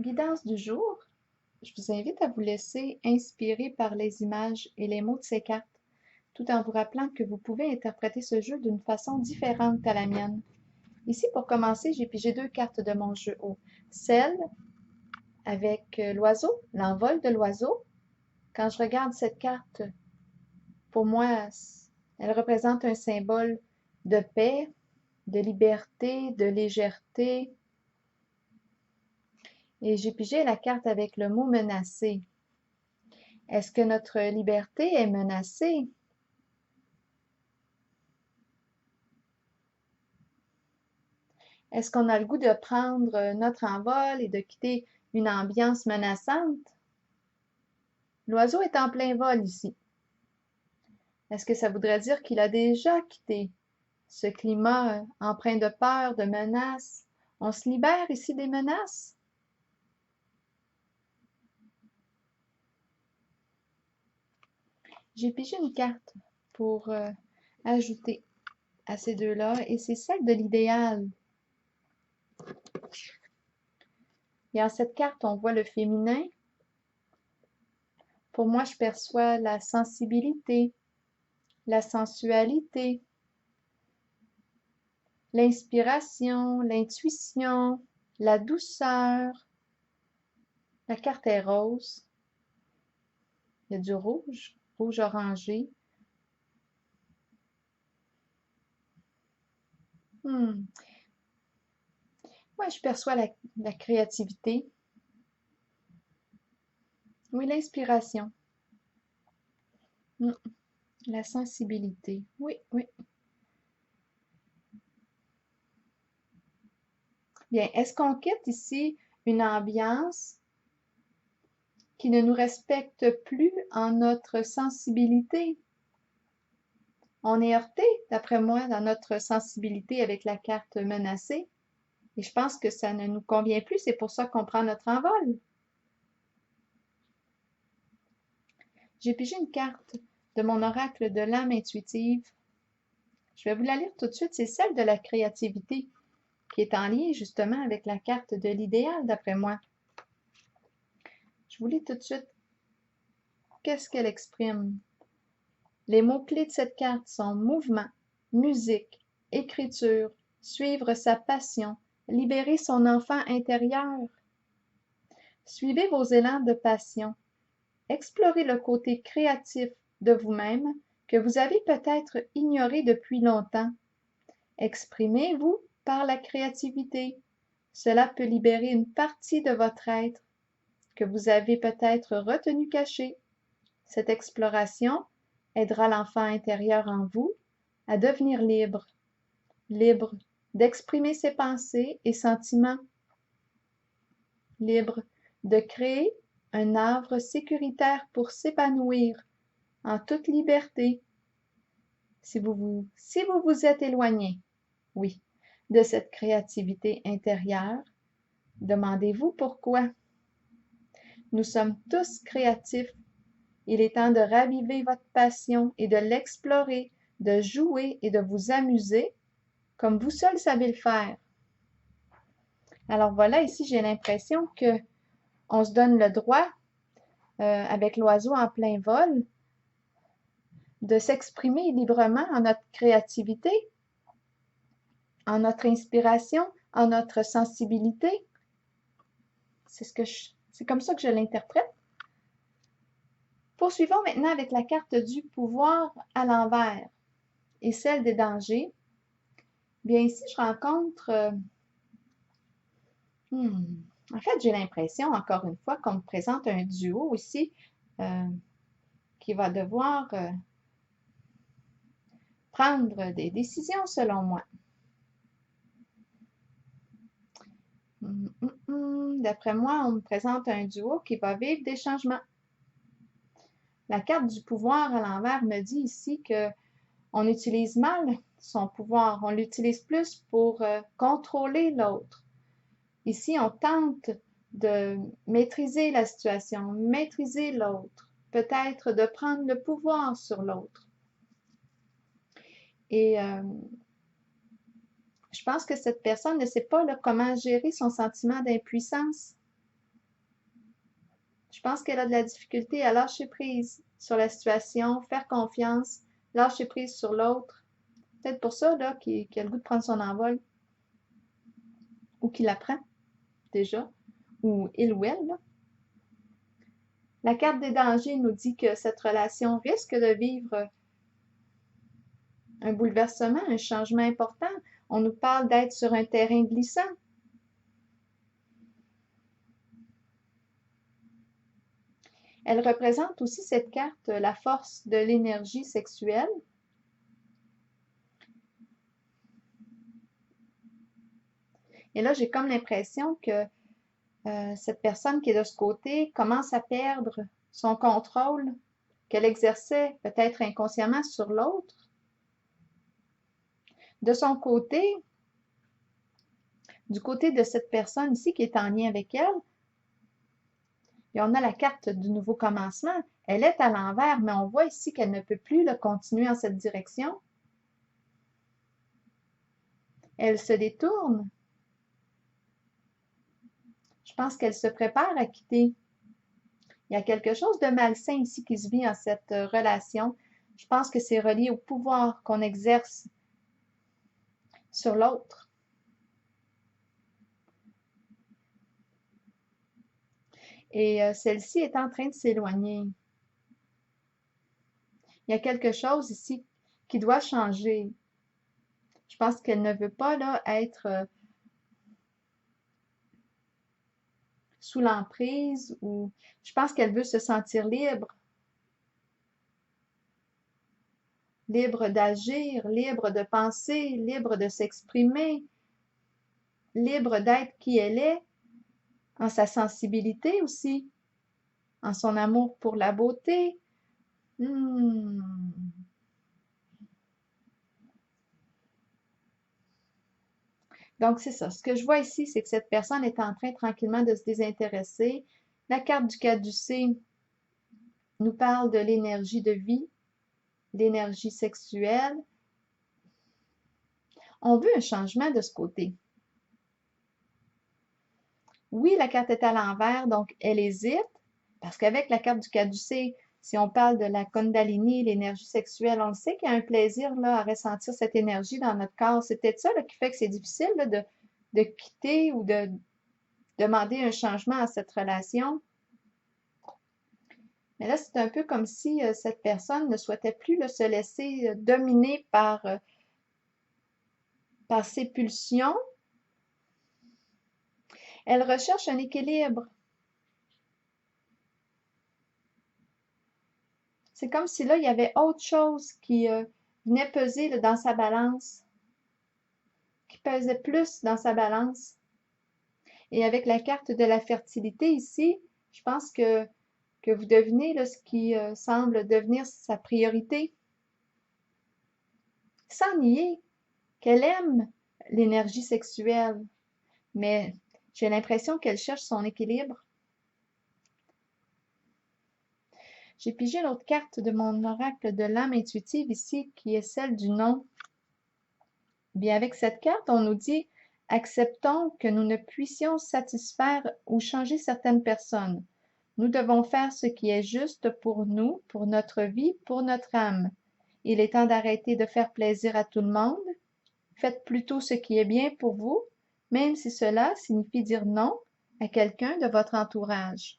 Guidance du jour, je vous invite à vous laisser inspirer par les images et les mots de ces cartes, tout en vous rappelant que vous pouvez interpréter ce jeu d'une façon différente à la mienne. Ici, pour commencer, j'ai pigé deux cartes de mon jeu haut. Celle avec l'oiseau, l'envol de l'oiseau. Quand je regarde cette carte, pour moi, elle représente un symbole de paix, de liberté, de légèreté. Et j'ai pigé la carte avec le mot menacé. Est-ce que notre liberté est menacée? Est-ce qu'on a le goût de prendre notre envol et de quitter une ambiance menaçante? L'oiseau est en plein vol ici. Est-ce que ça voudrait dire qu'il a déjà quitté ce climat empreint de peur, de menaces? On se libère ici des menaces? J'ai pigé une carte pour ajouter à ces deux-là et c'est celle de l'idéal. Et en cette carte, on voit le féminin. Pour moi, je perçois la sensibilité, la sensualité, l'inspiration, l'intuition, la douceur. La carte est rose. Il y a du rouge, rouge orangé. Hmm. Ouais, je perçois la créativité. Oui, l'inspiration. Hmm. La sensibilité. Oui, oui. Bien, est-ce qu'on quitte ici une ambiance qui ne nous respecte plus en notre sensibilité? On est heurté, d'après moi, dans notre sensibilité avec la carte menacée. Et je pense que ça ne nous convient plus, c'est pour ça qu'on prend notre envol. J'ai pigé une carte de mon oracle de l'âme intuitive. Je vais vous la lire tout de suite, c'est celle de la créativité, qui est en lien justement avec la carte de l'idéal, d'après moi. Je vous lis tout de suite qu'est-ce qu'elle exprime. Les mots-clés de cette carte sont mouvement, musique, écriture, suivre sa passion, libérer son enfant intérieur. Suivez vos élans de passion. Explorez le côté créatif de vous-même que vous avez peut-être ignoré depuis longtemps. Exprimez-vous par la créativité. Cela peut libérer une partie de votre être que vous avez peut-être retenu caché. Cette exploration aidera l'enfant intérieur en vous à devenir libre, libre d'exprimer ses pensées et sentiments, libre de créer un havre sécuritaire pour s'épanouir en toute liberté. Si vous vous êtes éloigné, oui, de cette créativité intérieure, demandez-vous pourquoi. Nous sommes tous créatifs. Il est temps de raviver votre passion et de l'explorer, de jouer et de vous amuser comme vous seul savez le faire. Alors voilà, ici j'ai l'impression que on se donne le droit, avec l'oiseau en plein vol, de s'exprimer librement en notre créativité, en notre inspiration, en notre sensibilité. C'est comme ça que je l'interprète. Poursuivons maintenant avec la carte du pouvoir à l'envers et celle des dangers. Bien ici, je rencontre... en fait, j'ai l'impression, encore une fois, qu'on me présente un duo ici euh, qui va devoir prendre des décisions selon moi. D'après moi, on me présente un duo qui va vivre des changements. La carte du pouvoir à l'envers me dit ici que on utilise mal son pouvoir, on l'utilise plus pour contrôler l'autre. Ici, on tente de maîtriser la situation, maîtriser l'autre, peut-être de prendre le pouvoir sur l'autre. Et je pense que cette personne ne sait pas là, comment gérer son sentiment d'impuissance. Je pense qu'elle a de la difficulté à lâcher prise sur la situation, faire confiance, lâcher prise sur l'autre. Peut-être pour ça, là, qu'il a le goût de prendre son envol. Ou qu'il la prend, déjà. Ou il ou elle, là. La carte des dangers nous dit que cette relation risque de vivre un bouleversement, un changement important. On nous parle d'être sur un terrain glissant. Elle représente aussi cette carte la force de l'énergie sexuelle. Et là, j'ai comme l'impression que cette personne qui est de ce côté commence à perdre son contrôle qu'elle exerçait peut-être inconsciemment sur l'autre. De son côté, du côté de cette personne ici qui est en lien avec elle, et on a la carte du nouveau commencement. Elle est à l'envers, mais on voit ici qu'elle ne peut plus continuer en cette direction. Elle se détourne. Je pense qu'elle se prépare à quitter. Il y a quelque chose de malsain ici qui se vit en cette relation. Je pense que c'est relié au pouvoir qu'on exerce sur l'autre. Et celle-ci est en train de s'éloigner. Il y a quelque chose ici qui doit changer. Je pense qu'elle ne veut pas là, être sous l'emprise ou je pense qu'elle veut se sentir libre. Libre d'agir, libre de penser, libre de s'exprimer, libre d'être qui elle est, en sa sensibilité aussi, en son amour pour la beauté. Donc, c'est ça. Ce que je vois ici, c'est que cette personne est en train tranquillement de se désintéresser. La carte du caducée nous parle de l'énergie de vie, l'énergie sexuelle. On veut un changement de ce côté. Oui, la carte est à l'envers, donc elle hésite, parce qu'avec la carte du caducé, si on parle de la Kundalini, l'énergie sexuelle, on le sait qu'il y a un plaisir là, à ressentir cette énergie dans notre corps. C'est peut-être ça là, qui fait que c'est difficile là, de quitter ou de demander un changement à cette relation. Mais là, c'est un peu comme si cette personne ne souhaitait plus là, se laisser dominer par ses pulsions. Elle recherche un équilibre. C'est comme si là, il y avait autre chose qui venait peser là, dans sa balance, qui pesait plus dans sa balance. Et avec la carte de la fertilité ici, je pense que vous devinez là, ce qui semble devenir sa priorité. Sans nier qu'elle aime l'énergie sexuelle, mais j'ai l'impression qu'elle cherche son équilibre. J'ai pigé l'autre carte de mon oracle de l'âme intuitive ici, qui est celle du non. Bien, avec cette carte, on nous dit « Acceptons que nous ne puissions satisfaire ou changer certaines personnes. Nous devons faire ce qui est juste pour nous, pour notre vie, pour notre âme. Il est temps d'arrêter de faire plaisir à tout le monde. Faites plutôt ce qui est bien pour vous, même si cela signifie dire non à quelqu'un de votre entourage. »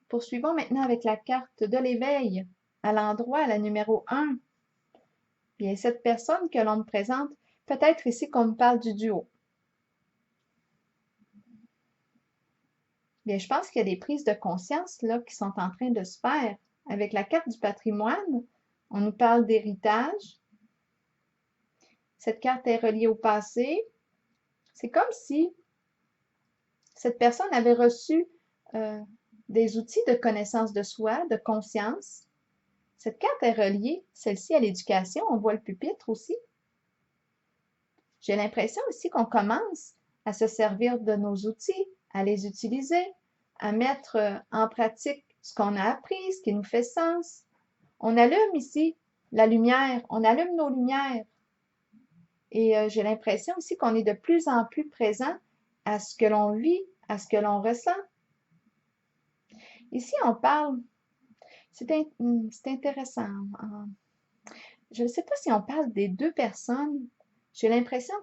Poursuivons maintenant avec la carte de l'éveil, à l'endroit, la numéro 1. Bien, cette personne que l'on me présente, peut-être ici qu'on me parle du duo. Bien, je pense qu'il y a des prises de conscience là, qui sont en train de se faire. Avec la carte du patrimoine, on nous parle d'héritage. Cette carte est reliée au passé. C'est comme si cette personne avait reçu des outils de connaissance de soi, de conscience. Cette carte est reliée, celle-ci, à l'éducation. On voit le pupitre aussi. J'ai l'impression aussi qu'on commence à se servir de nos outils, à les utiliser, à mettre en pratique ce qu'on a appris, ce qui nous fait sens. On allume ici la lumière, on allume nos lumières. Et j'ai l'impression aussi qu'on est de plus en plus présent à ce que l'on vit, à ce que l'on ressent. Ici, on parle, c'est intéressant. Je ne sais pas si on parle des deux personnes. J'ai l'impression,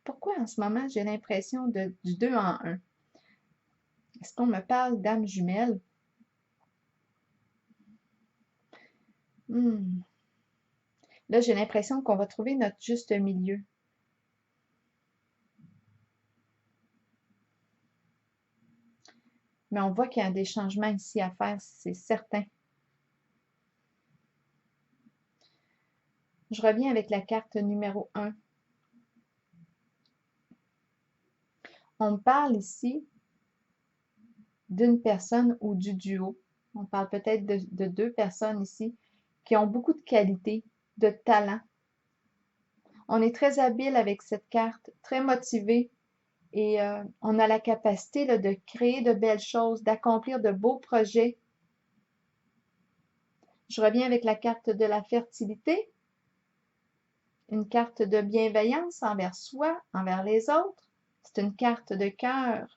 pourquoi en ce moment j'ai l'impression du 2 en 1? Est-ce qu'on me parle d'âme jumelle? Hmm. Là, j'ai l'impression qu'on va trouver notre juste milieu. Mais on voit qu'il y a des changements ici à faire, c'est certain. Je reviens avec la carte numéro 1. On parle ici d'une personne ou du duo. On parle peut-être de deux personnes ici qui ont beaucoup de qualités, de talent. On est très habile avec cette carte, très motivé et on a la capacité là, de créer de belles choses, d'accomplir de beaux projets. Je reviens avec la carte de la fertilité, une carte de bienveillance envers soi, envers les autres. C'est une carte de cœur,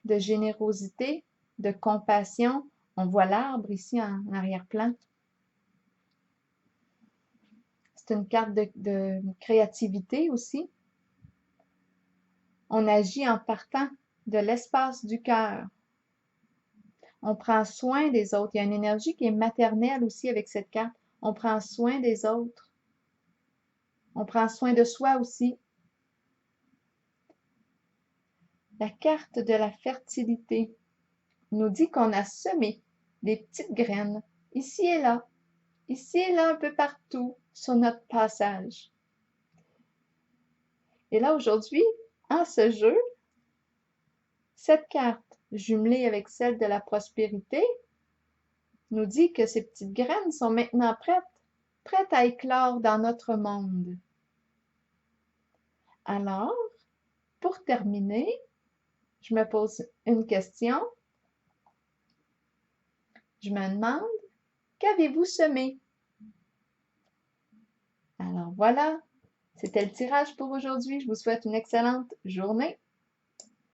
de générosité, de compassion. On voit l'arbre ici en arrière-plan. C'est une carte de créativité aussi. On agit en partant de l'espace du cœur. On prend soin des autres. Il y a une énergie qui est maternelle aussi avec cette carte. On prend soin des autres. On prend soin de soi aussi. La carte de la fertilité nous dit qu'on a semé des petites graines ici et là un peu partout sur notre passage. Et là, aujourd'hui, en ce jeu, cette carte, jumelée avec celle de la prospérité, nous dit que ces petites graines sont maintenant prêtes à éclore dans notre monde. Alors, pour terminer, je me pose une question. Je me demande, qu'avez-vous semé? Alors voilà, c'était le tirage pour aujourd'hui. Je vous souhaite une excellente journée.